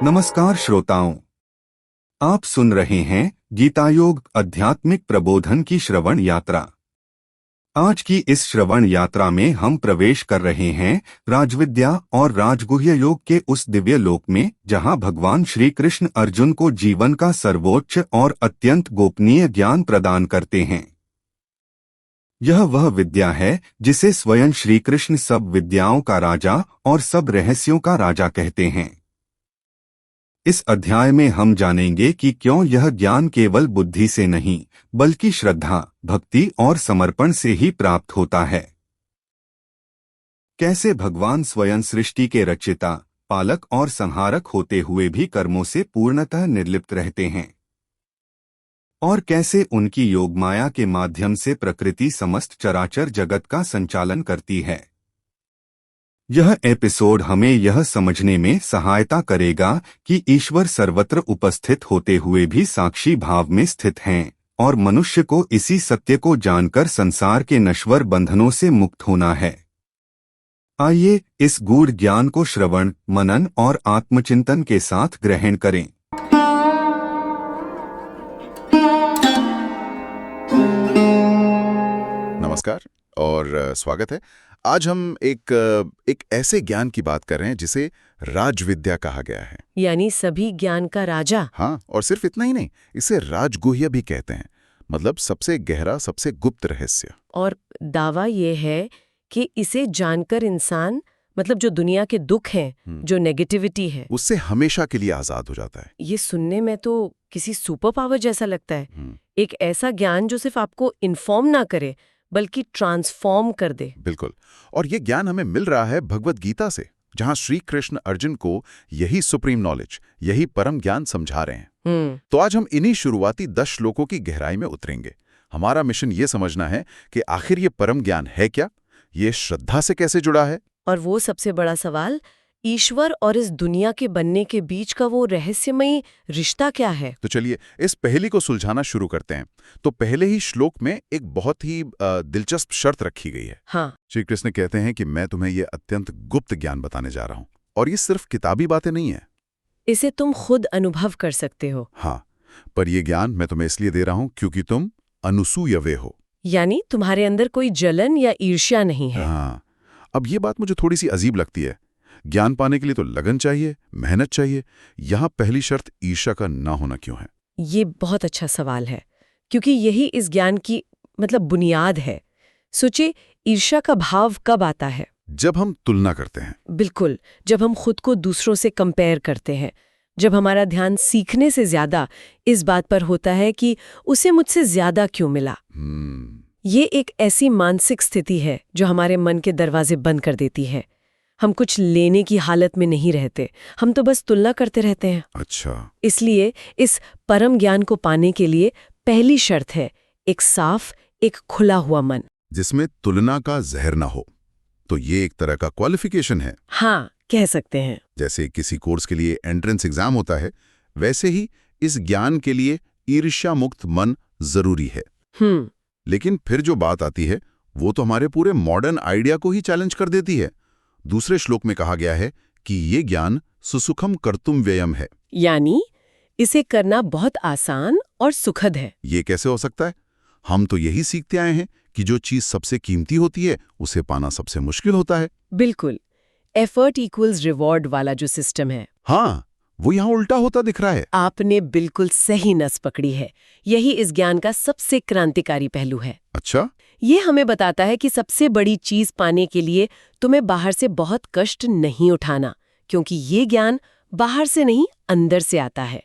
नमस्कार श्रोताओं, आप सुन रहे हैं गीतायोग आध्यात्मिक प्रबोधन की श्रवण यात्रा। आज की इस श्रवण यात्रा में हम प्रवेश कर रहे हैं राजविद्या और राजगुह्य योग के उस दिव्य लोक में जहां भगवान श्री कृष्ण अर्जुन को जीवन का सर्वोच्च और अत्यंत गोपनीय ज्ञान प्रदान करते हैं। यह वह विद्या है जिसे स्वयं श्री कृष्ण सब विद्याओं का राजा और सब रहस्यों का राजा कहते हैं। इस अध्याय में हम जानेंगे कि क्यों यह ज्ञान केवल बुद्धि से नहीं बल्कि श्रद्धा, भक्ति और समर्पण से ही प्राप्त होता है। कैसे भगवान स्वयं सृष्टि के रचयिता, पालक और संहारक होते हुए भी कर्मों से पूर्णतः निर्लिप्त रहते हैं, और कैसे उनकी योगमाया के माध्यम से प्रकृति समस्त चराचर जगत का संचालन करती है। यह एपिसोड हमें यह समझने में सहायता करेगा कि ईश्वर सर्वत्र उपस्थित होते हुए भी साक्षी भाव में स्थित हैं और मनुष्य को इसी सत्य को जानकर संसार के नश्वर बंधनों से मुक्त होना है। आइए इस गूढ़ ज्ञान को श्रवण, मनन और आत्मचिंतन के साथ ग्रहण करें। नमस्कार और स्वागत है। आज हम एक ऐसे ज्ञान की बात कर रहे हैं जिसे राजविद्या कहा गया है, यानी सभी ज्ञान का राजा। हाँ, और सिर्फ इतना ही नहीं, इसे राजगुह्य भी कहते हैं, मतलब सबसे गहरा, सबसे गुप्त रहस्य। और दावा ये है कि इसे जानकर इंसान, मतलब जो दुनिया के दुख हैं, जो नेगेटिविटी है, उससे हमेशा के लिए आजाद हो जाता है। ये सुनने में तो किसी सुपर पावर जैसा लगता है। एक ऐसा ज्ञान जो सिर्फ आपको इन्फॉर्म ना करे बल्कि ट्रांसफॉर्म कर दे। बिल्कुल, और ये ज्ञान हमें मिल रहा है भगवत गीता से, जहां श्री कृष्ण अर्जुन को यही सुप्रीम नॉलेज, यही परम ज्ञान समझा रहे हैं। तो आज हम इन्हीं शुरुआती 10 श्लोकों की गहराई में उतरेंगे। हमारा मिशन ये समझना है कि आखिर ये परम ज्ञान है क्या, ये श्रद्धा से कैसे जुड़ा है, और वो सबसे बड़ा सवाल, ईश्वर और इस दुनिया के बनने के बीच का वो रहस्यमयी रिश्ता क्या है। तो चलिए इस पहेली को सुलझाना शुरू करते हैं। तो पहले ही श्लोक में एक बहुत ही दिलचस्प शर्त रखी गई है। हाँ। श्री कृष्ण कहते हैं कि मैं तुम्हें ये अत्यंत गुप्त ज्ञान बताने जा रहा हूं, और ये सिर्फ किताबी बातें नहीं है, इसे तुम खुद अनुभव कर सकते हो। हाँ, पर यह ज्ञान मैं तुम्हें इसलिए दे रहा हूं क्योंकि तुम अनसूयवे हो, यानी तुम्हारे अंदर कोई जलन या ईर्ष्या नहीं है। हाँ। अब ये बात मुझे थोड़ी सी अजीब लगती है। ज्ञान पाने के लिए तो लगन चाहिए, मेहनत चाहिए, यहाँ पहली शर्त ईर्ष्या का ना होना क्यों है? ये बहुत अच्छा सवाल है, क्योंकि यही इस ज्ञान की बुनियाद है। सोचिए, ईर्ष्या का भाव कब आता है? जब हम तुलना करते हैं। बिल्कुल, जब हम खुद को दूसरों से कंपेयर करते हैं, जब हमारा ध्यान सीखने से ज्यादा इस बात पर होता है कि उसे मुझसे ज्यादा क्यों मिला। ये एक ऐसी मानसिक स्थिति है जो हमारे मन के दरवाजे बंद कर देती है। हम कुछ लेने की हालत में नहीं रहते, हम तो बस तुलना करते रहते हैं। अच्छा। इसलिए इस परम ज्ञान को पाने के लिए पहली शर्त है एक साफ, एक खुला हुआ मन, जिसमें तुलना का जहर ना हो। तो ये एक तरह का क्वालिफिकेशन है। हाँ, कह सकते हैं। जैसे किसी कोर्स के लिए एंट्रेंस एग्जाम होता है, वैसे ही इस ज्ञान के लिए ईर्ष्या मुक्त मन जरूरी है। लेकिन फिर जो बात आती है वो तो हमारे पूरे मॉडर्न आइडिया को ही चैलेंज कर देती है। दूसरे श्लोक में कहा गया है कि ये ज्ञान सुसुखम कर्तुम व्ययम है, यानी इसे करना बहुत आसान और सुखद है। ये कैसे हो सकता है? हम तो यही सीखते आए हैं कि जो चीज सबसे कीमती होती है उसे पाना सबसे मुश्किल होता है। बिल्कुल, एफर्ट इक्वल्स रिवॉर्ड वाला जो सिस्टम है, हाँ, वो यहाँ उल्टा होता दिख रहा है। आपने बिल्कुल सही नस पकड़ी है। यही इस ज्ञान का सबसे क्रांतिकारी पहलू है। अच्छा। ये हमें बताता है कि सबसे बड़ी चीज पाने के लिए तुम्हें बाहर से बहुत कष्ट नहीं उठाना, क्योंकि ये ज्ञान बाहर से नहीं, अंदर से आता है।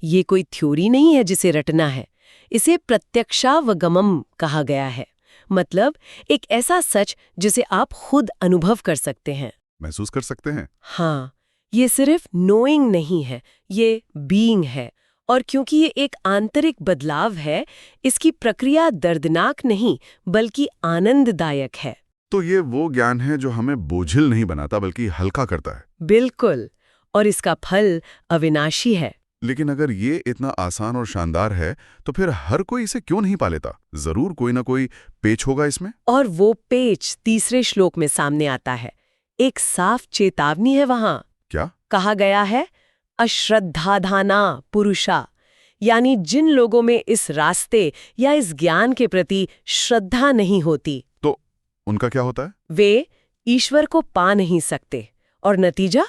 ये कोई थ्योरी नहीं है जिसे रटना है, इसे प्रत्यक्षावगमम कहा गया है। मतलब एक ऐसा सच जिसे आप खुद अनुभव कर सकते हैं, महसूस कर सकते हैं। हाँ, ये सिर्फ नोइंग नहीं है, ये बीइंग है। और क्योंकि ये एक आंतरिक बदलाव है, इसकी प्रक्रिया दर्दनाक नहीं बल्कि आनंददायक है। तो ये वो ज्ञान है जो हमें बोझिल नहीं बनाता बल्कि हल्का करता है। बिल्कुल, और इसका फल अविनाशी है। लेकिन अगर ये इतना आसान और शानदार है तो फिर हर कोई इसे क्यों नहीं पा लेता? जरूर कोई ना कोई पेच होगा इसमें। और वो पेच तीसरे श्लोक में सामने आता है। एक साफ चेतावनी है वहां। क्या कहा गया है? अश्रद्धाधाना पुरुषा, यानी जिन लोगों में इस रास्ते या इस ज्ञान के प्रति श्रद्धा नहीं होती, तो उनका क्या होता है? वे ईश्वर को पा नहीं सकते और नतीजा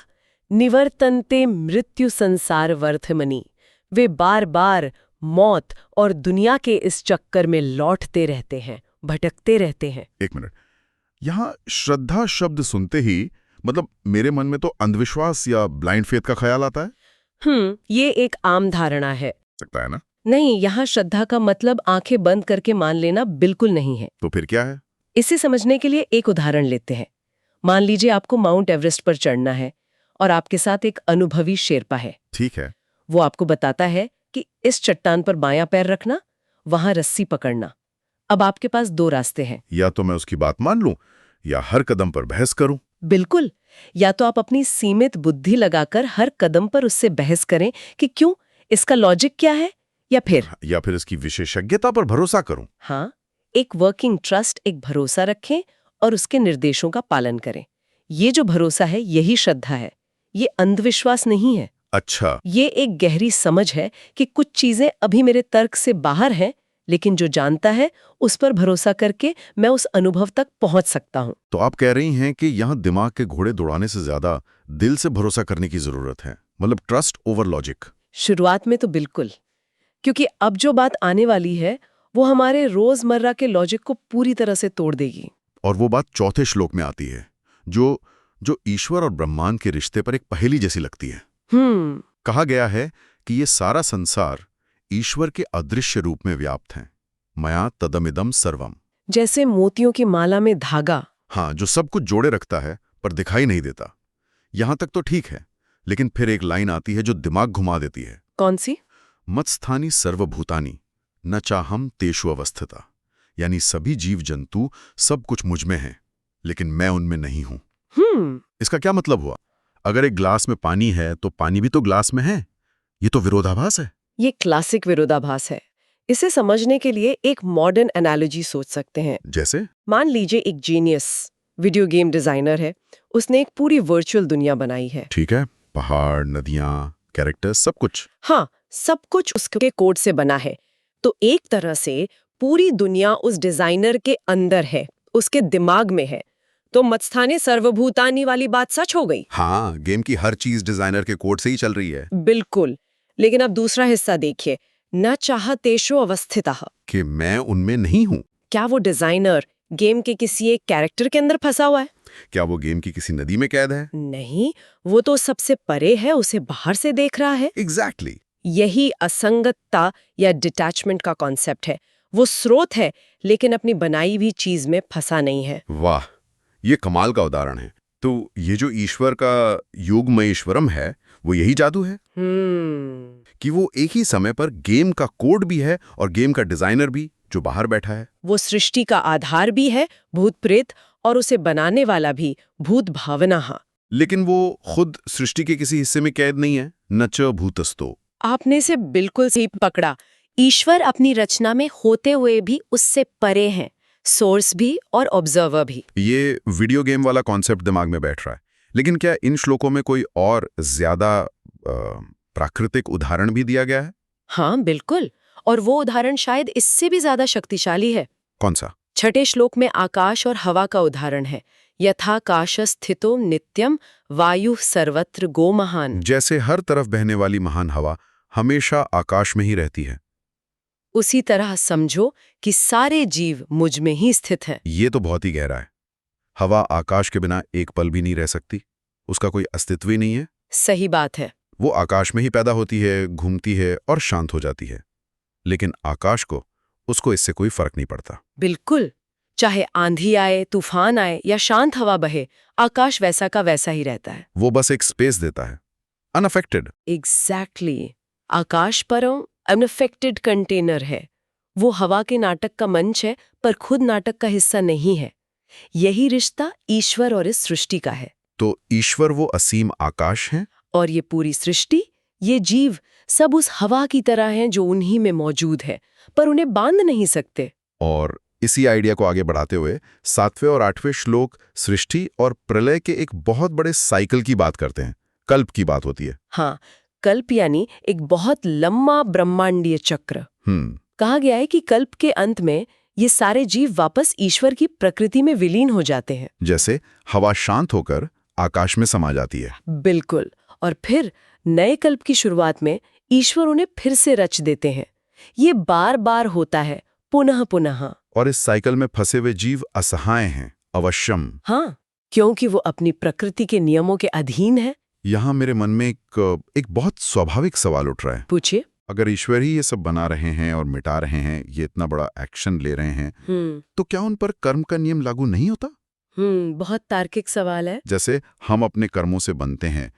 निवर्तन्ते मृत्यु संसार वर्थमनि। वे बार बार मौत और दुनिया के इस चक्कर में लौटते रहते हैं, भटकते रहते हैं। एक मिनट, यहाँ श्रद्धा शब्द सुनते ही मतलब मेरे मन में तो अंधविश्वास या ब्लाइंड फेथ का ख्याल आता है। ये एक आम धारणा है। सकता है ना? नहीं, यहाँ श्रद्धा का मतलब आंखें बंद करके मान लेना बिल्कुल नहीं है। तो फिर क्या है? इसे समझने के लिए एक उदाहरण लेते हैं। मान लीजिए आपको माउंट एवरेस्ट पर चढ़ना है और आपके साथ एक अनुभवी शेरपा है। ठीक है। वो आपको बताता है कि इस चट्टान पर बायां पैर रखना, वहां रस्सी पकड़ना। अब आपके पास दो रास्ते हैं। या तो मैं उसकी बात मान लूं या हर कदम पर बहस करूं। बिल्कुल। या तो आप अपनी सीमित बुद्धि लगाकर हर कदम पर उससे बहस करें कि क्यों, इसका लॉजिक क्या है, या फिर इसकी विशेषज्ञता पर भरोसा करूं। हाँ, एक वर्किंग ट्रस्ट, एक भरोसा रखें और उसके निर्देशों का पालन करें। ये जो भरोसा है यही श्रद्धा है, ये अंधविश्वास नहीं है। अच्छा। ये एक गहरी समझ है कि कुछ चीजें अभी मेरे तर्क से बाहर हैं, लेकिन जो जानता है उस पर भरोसा करके मैं उस अनुभव तक पहुंच सकता हूं। तो आप कह रही हैं कि यहाँ दिमाग के घोड़े दौड़ाने से ज्यादा दिल से भरोसा करने की जरूरत है, मतलब ट्रस्ट ओवर लॉजिक। शुरुआत में तो बिल्कुल, क्योंकि अब जो बात आने वाली है वो हमारे रोजमर्रा के लॉजिक को पूरी तरह से तोड़ देगी। और वो बात चौथे श्लोक में आती है, जो ईश्वर और ब्रह्मांड के रिश्ते पर एक पहेली जैसी लगती है। कहा गया है कि ये सारा संसार ईश्वर के अदृश्य रूप में व्याप्त है। मया तदमिदम सर्वम। जैसे मोतियों की माला में धागा। हाँ, जो सब कुछ जोड़े रखता है पर दिखाई नहीं देता। यहां तक तो ठीक है, लेकिन फिर एक लाइन आती है जो दिमाग घुमा देती है। कौन सी? मत्स्थानी सर्वभूतानि न चाहम तेषु अवस्थिता, यानी सभी जीव जंतु सब कुछ मुझ में है, लेकिन मैं उनमें नहीं हूं। इसका क्या मतलब हुआ? अगर एक ग्लास में पानी है तो पानी भी तो ग्लास में है। ये तो विरोधाभास है। ये क्लासिक विरोधाभास है। इसे समझने के लिए एक मॉडर्न एनालॉजी सोच सकते हैं। जैसे? मान लीजिए एक जीनियस वीडियो गेम डिजाइनर है, उसने एक पूरी वर्चुअल दुनिया बनाई है। ठीक है, पहाड़, नदियां, कैरेक्टर्स, सब कुछ। हाँ, सब कुछ उसके कोड से बना है। तो एक तरह से पूरी दुनिया उस डिजाइनर के अंदर है, उसके दिमाग में है। तो मत्स्थाने सर्वभूतानि वाली बात सच हो गई। हाँ, गेम की हर चीज डिजाइनर के कोड से ही चल रही है। बिल्कुल। लेकिन अब दूसरा हिस्सा देखिए, न चाहतेषु अवस्थितः, कि मैं उनमें नहीं हूं। क्या वो डिजाइनर गेम के किसी एक कैरेक्टर के अंदर फंसा हुआ है? क्या वो गेम की किसी नदी में कैद है? नहीं, वो तो सबसे परे है, उसे बाहर से देख रहा है। एग्जैक्टली। यही असंगतता या डिटैचमेंट का कॉन्सेप्ट है। वो स्रोत है, लेकिन अपनी बनाई हुई चीज में फंसा नहीं है। वाह, ये कमाल का उदाहरण है। तो ये जो ईश्वर का योगमयेश्वरम है, वो यही जादू है कि वो एक ही समय पर गेम का कोड भी है और गेम का डिजाइनर भी, जो बाहर बैठा है। वो सृष्टि का आधार भी है, भूत प्रेत, और उसे बनाने वाला भी, भूत भावना। लेकिन वो खुद सृष्टि के किसी हिस्से में कैद नहीं है। न च भूतस्तो। आपने इसे बिल्कुल सही पकड़ा। ईश्वर अपनी रचना में होते हुए भी उससे परे हैं, सोर्स भी और ऑब्जर्वर भी। ये वीडियो गेम वाला कॉन्सेप्ट दिमाग में बैठ रहा है। लेकिन क्या इन श्लोकों में कोई और ज्यादा प्राकृतिक उदाहरण भी दिया गया है? हाँ, बिल्कुल। और वो उदाहरण शायद इससे भी ज्यादा शक्तिशाली है। कौन सा? छठे श्लोक में आकाश और हवा का उदाहरण है। यथाकाश स्थितो नित्यम वायु सर्वत्र गो महान। जैसे हर तरफ बहने वाली महान हवा हमेशा आकाश में ही रहती है, उसी तरह समझो कि सारे जीव मुझ में ही स्थित हैं। ये तो बहुत ही गहरा है। हवा आकाश के बिना एक पल भी नहीं रह सकती, उसका कोई अस्तित्व ही नहीं है। सही बात है। वो आकाश में ही पैदा होती है, घूमती है और शांत हो जाती है। लेकिन आकाश को, उसको इससे कोई फर्क नहीं पड़ता। बिल्कुल। चाहे आंधी आए, तूफान आए या शांत हवा बहे, आकाश वैसा का वैसा ही रहता है। वो बस एक स्पेस देता है, अनअफेक्टेड। एग्जैक्टली। आकाश परम अनअफेक्टेड कंटेनर है। वो हवा के नाटक का मंच है, पर खुद नाटक का हिस्सा नहीं है। यही रिश्ता ईश्वर और इस सृष्टि का है। तो ईश्वर वो असीम आकाश है, और ये पूरी सृष्टि, ये जीव, सब उस हवा की तरह हैं जो उन्हीं में मौजूद है, पर उन्हें बांध नहीं सकते। और इसी आइडिया को आगे बढ़ाते हुए 7वें और 8वें श्लोक सृष्टि और प्रलय के एक बहुत बड़े साइकिल की बात करते हैं। कल्प की बात होती है। हाँ, कल्प यानी एक बहुत लंबा ब्रह्मांडीय चक्र। कहा गया है कि कल्प के अंत में ये सारे जीव वापस ईश्वर की प्रकृति में विलीन हो जाते हैं। जैसे हवा शांत होकर आकाश में समा जाती है। बिल्कुल। और फिर नए कल्प की शुरुआत में ईश्वर उन्हें फिर से रच देते हैं। ये बार बार होता है, पुनः पुनः। और इस साइकिल में फंसे हुए जीव असहाय हैं, अवश्यम। हाँ, क्योंकि वो अपनी प्रकृति के नियमों के अधीन है। यहाँ मेरे मन में एक बहुत स्वाभाविक सवाल उठ रहा है। पूछिए। अगर ईश्वर ही ये सब बना रहे हैं और मिटा रहे हैं, ये इतना बड़ा एक्शन ले रहे हैं, तो क्या उन पर कर्म का नियम लागू नहीं होता? बहुत तार्किक सवाल है। जैसे हम अपने कर्मों से बनते हैं,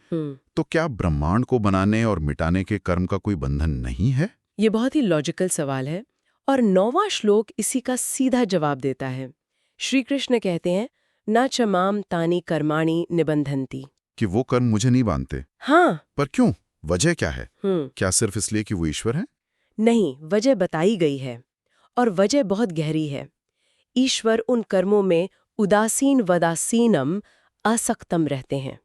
तो क्या ब्रह्मांड को बनाने और मिटाने के कर्म का कोई बंधन नहीं है? ये बहुत ही लॉजिकल सवाल है और 9वां श्लोक इसी का सीधा जवाब देता है। श्री कृष्ण कहते हैं, न च माम तानि कर्माणि निबंधन्ति, कि वो कर्म मुझे नहीं बांधते। हाँ। पर क्यों? वजह क्या है? क्या सिर्फ इसलिए कि वो ईश्वर है? नहीं, वजह बताई गई है और वजह बहुत गहरी है। ईश्वर उन कर्मों में उदासीन वदासीनम असक्तम रहते हैं।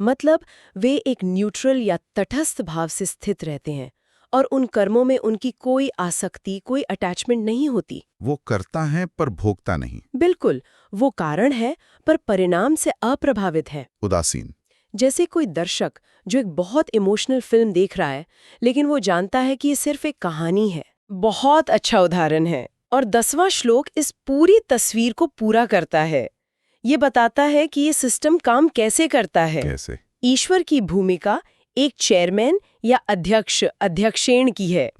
मतलब वे एक न्यूट्रल या तटस्थ भाव से स्थित रहते हैं और उन कर्मों में उनकी कोई आसक्ति, कोई अटैचमेंट नहीं होती। वो करता है पर भोगता नहीं। बिल्कुल, वो कारण है पर परिणाम से अप्रभावित है। उदासीन। जैसे कोई दर्शक जो एक बहुत इमोशनल फिल्म देख रहा है, लेकिन वो जानता है कि ये सिर्फ एक कहानी है। बहुत अच्छा उदाहरण है। और 10वां श्लोक इस पूरी तस्वीर को पूरा करता है। ये बताता है कि ये सिस्टम काम कैसे करता है। कैसे? ईश्वर की भूमिका एक चेयरमैन या अध्यक्षेण की है।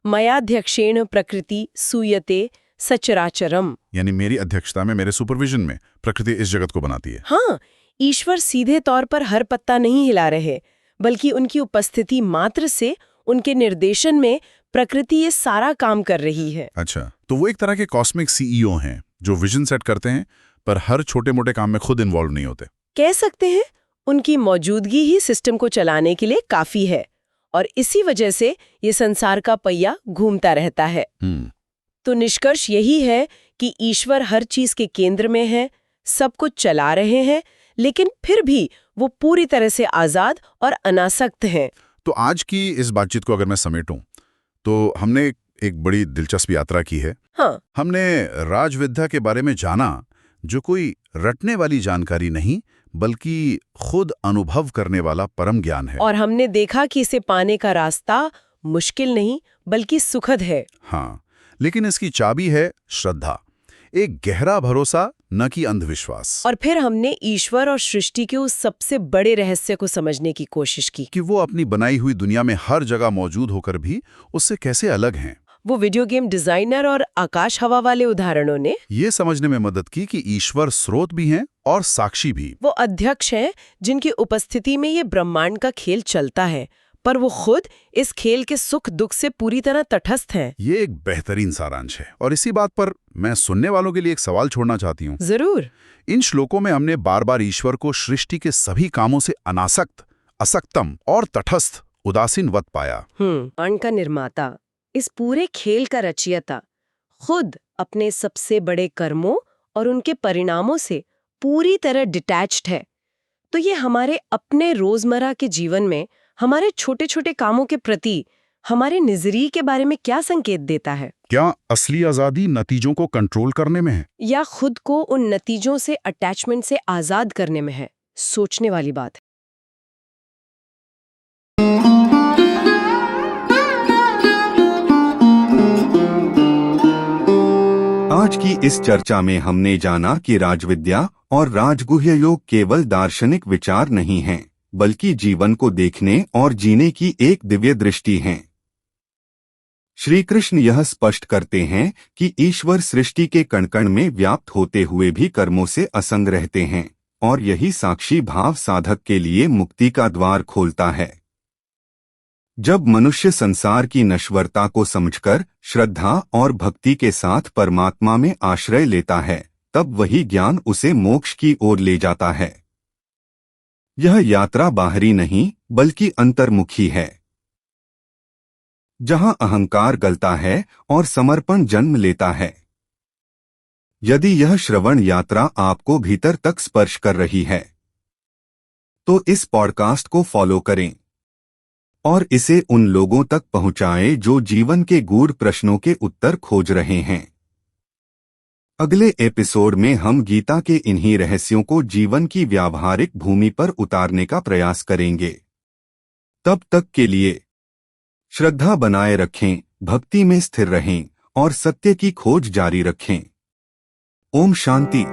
मयाध्यक्षेण प्रकृति सूयते सचराचरम, यानी मेरी अध्यक्षता में, मेरे सुपरविजन में प्रकृति इस जगत को बनाती है। हाँ, ईश्वर सीधे तौर पर हर पत्ता नहीं हिला रहे, बल्कि उनकी उपस्थिति मात्र से, उनके निर्देशन में प्रकृति ये सारा काम कर रही है। अच्छा, तो वो एक तरह के कॉस्मिक सीईओ हैं जो विजन सेट करते हैं पर हर छोटे मोटे काम में खुद इन्वॉल्व नहीं होते। कह सकते हैं उनकी मौजूदगी ही सिस्टम को चलाने के लिए काफी है और इसी वजह से ये संसार का पहिया घूमता रहता है। तो निष्कर्ष यही है कि ईश्वर हर चीज के केंद्र में है, सब कुछ चला रहे हैं, लेकिन फिर भी वो पूरी तरह से आजाद और अनासक्त हैं। तो आज की इस बातचीत को अगर मैं समेटूं, तो हमने एक बड़ी दिलचस्प यात्रा की है। हाँ। हमने राजविद्या के बारे में जाना, जो कोई रटने वाली जानकारी नहीं बल्कि खुद अनुभव करने वाला परम ज्ञान है। और हमने देखा कि इसे पाने का रास्ता मुश्किल नहीं बल्कि सुखद है। हाँ, लेकिन इसकी चाबी है श्रद्धा, एक गहरा भरोसा, न कि अंधविश्वास। और फिर हमने ईश्वर और सृष्टि के उस सबसे बड़े रहस्य को समझने की कोशिश की कि वो अपनी बनाई हुई दुनिया में हर जगह मौजूद होकर भी उससे कैसे अलग हैं। वो वीडियो गेम डिजाइनर और आकाश हवा वाले उदाहरणों ने ये समझने में मदद की कि ईश्वर स्रोत भी हैं और साक्षी भी। वो अध्यक्ष हैं जिनकी उपस्थिति में ये ब्रह्मांड का खेल चलता है, पर वो खुद इस खेल के सुख दुख से पूरी तरह तटस्थ हैं। ये एक बेहतरीन सारांश है और इसी बात पर मैं सुनने वालों के लिए एक सवाल छोड़ना चाहती हूँ। जरूर। इन श्लोकों में हमने बार बार ईश्वर को सृष्टि के सभी कामों से अनासक्त, असक्तम और तटस्थ, उदासीनवत पाया। ब्रह्मांड का निर्माता, इस पूरे खेल का रचयिता, खुद अपने सबसे बड़े कर्मों और उनके परिणामों से पूरी तरह डिटैच्ड है। तो ये हमारे अपने रोजमर्रा के जीवन में हमारे छोटे छोटे कामों के प्रति हमारे नजरिए के बारे में क्या संकेत देता है? क्या असली आजादी नतीजों को कंट्रोल करने में है, या खुद को उन नतीजों से, अटैचमेंट से आजाद करने में है? सोचने वाली बात है। आज की इस चर्चा में हमने जाना कि राजविद्या और राजगुह्य योग केवल दार्शनिक विचार नहीं हैं, बल्कि जीवन को देखने और जीने की एक दिव्य दृष्टि हैं। श्री कृष्ण यह स्पष्ट करते हैं कि ईश्वर सृष्टि के कण-कण में व्याप्त होते हुए भी कर्मों से असंग रहते हैं और यही साक्षी भाव साधक के लिए मुक्ति का द्वार खोलता है। जब मनुष्य संसार की नश्वरता को समझकर श्रद्धा और भक्ति के साथ परमात्मा में आश्रय लेता है, तब वही ज्ञान उसे मोक्ष की ओर ले जाता है। यह यात्रा बाहरी नहीं बल्कि अंतर्मुखी है, जहां अहंकार गलता है और समर्पण जन्म लेता है। यदि यह श्रवण यात्रा आपको भीतर तक स्पर्श कर रही है, तो इस पॉडकास्ट को फॉलो करें, और इसे उन लोगों तक पहुंचाएं जो जीवन के गूढ़ प्रश्नों के उत्तर खोज रहे हैं। अगले एपिसोड में हम गीता के इन्हीं रहस्यों को जीवन की व्यावहारिक भूमि पर उतारने का प्रयास करेंगे। तब तक के लिए श्रद्धा बनाए रखें, भक्ति में स्थिर रहें और सत्य की खोज जारी रखें। ओम शांति।